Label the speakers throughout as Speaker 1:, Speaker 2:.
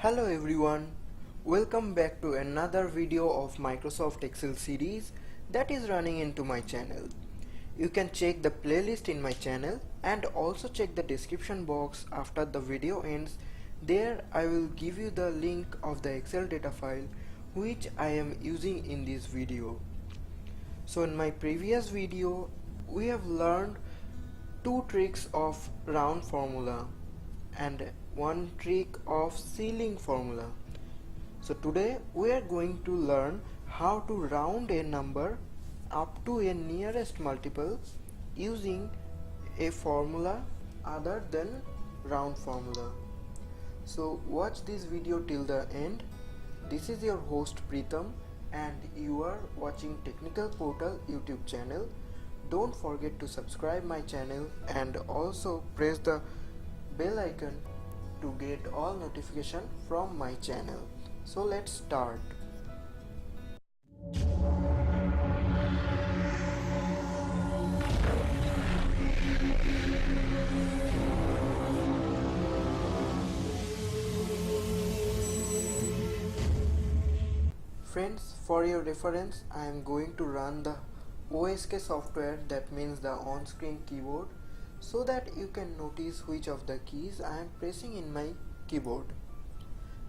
Speaker 1: Hello everyone, welcome back to another video of Microsoft Excel series that is running into my channel. You can check the playlist in my channel and also check the description box after the video ends. There I will give you the link of the Excel data file which I am using in this video. So in my previous video we have learned two tricks of round formula and one trick of ceiling formula. So today we are going to learn how to round a number up to a nearest multiple using a formula other than round formula. So watch this video till the end. This is your host Pritham and you are watching Technical Portal YouTube channel. Don't forget to subscribe my channel and also press the bell icon to get all notification from my channel. So let's start. Friends, for your reference, I am going to run the OSK software, that means the on-screen keyboard, so that you can notice which of the keys I am pressing in my keyboard.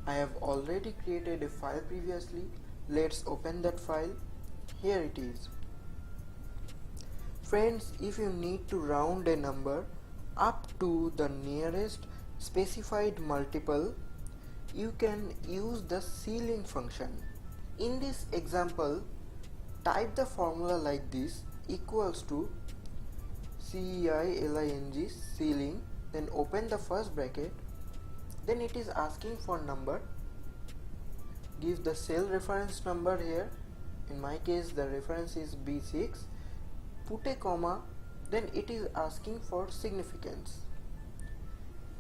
Speaker 1: I have already created a file previously. Let's open that file. Here it is. Friends, if you need to round a number up to the nearest specified multiple, you can use the ceiling function. In this example, type the formula like this: equals to CEILING ceiling, then open the first bracket, then it is asking for number, give the cell reference number here, in my case the reference is B6, put a comma, then it is asking for significance.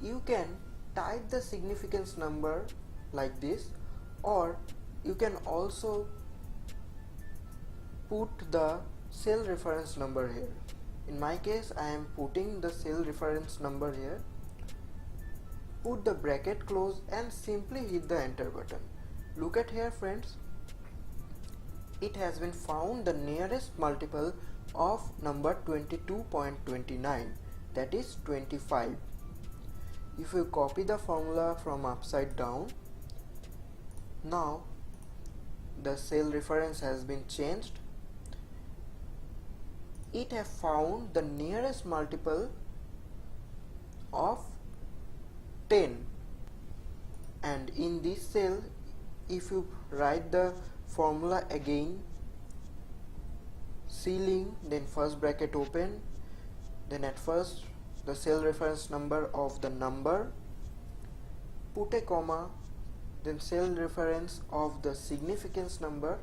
Speaker 1: You can type the significance number like this, or you can also put the cell reference number here. In my case I am putting the cell reference number here. Put the bracket close and simply hit the enter button. Look at here friends, it has been found the nearest multiple of number 22.29, that is 25. If you copy the formula from upside down, now the cell reference has been changed. It has found the nearest multiple of 10, and in this cell if you write the formula again, ceiling, then first bracket open, then at first the cell reference number of the number, put a comma, then cell reference of the significance number,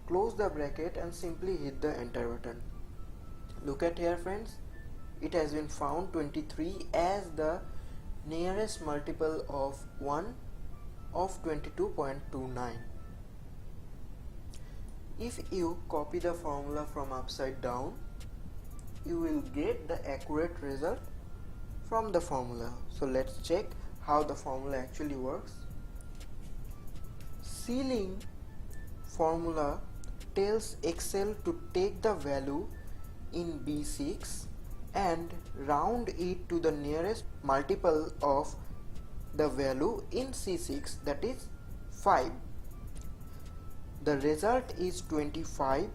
Speaker 1: close the bracket and simply hit the enter button. Look at here friends, it has been found 23 as the nearest multiple of 1 of 22.29. If you copy the formula from upside down, you will get the accurate result from the formula. So let's check how the formula actually works. Ceiling formula tells Excel to take the value in B6 and round it to the nearest multiple of the value in C6, that is 5. The result is 25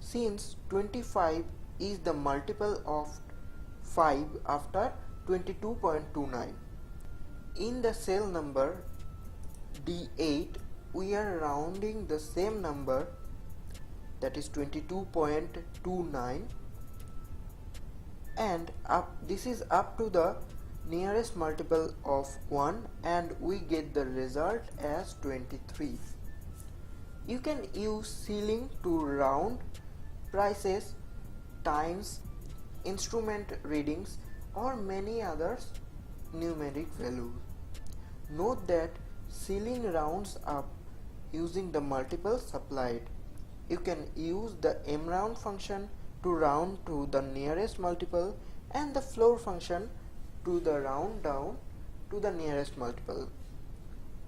Speaker 1: since 25 is the multiple of 5 after 22.29. In the cell number D8 we are rounding the same number, that is 22.29, and this is up to the nearest multiple of 1 and we get the result as 23. You can use ceiling to round prices, times, instrument readings or many others numeric values. Note that ceiling rounds up using the multiple supplied. You can use the mround function to round to the nearest multiple and the floor function to the round down to the nearest multiple.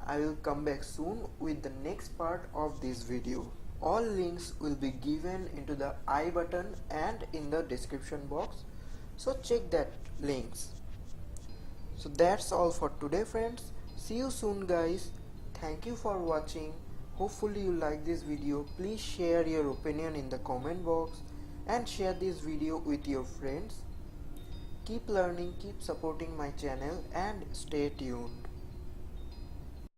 Speaker 1: I will come back soon with the next part of this video. All links will be given into the I button and in the description box, so check that links. So that's all for today, friends. See you soon, guys. Thank you for watching. Hopefully you like this video. Please share your opinion in the comment box and share this video with your friends. Keep learning, keep supporting my channel, and stay tuned.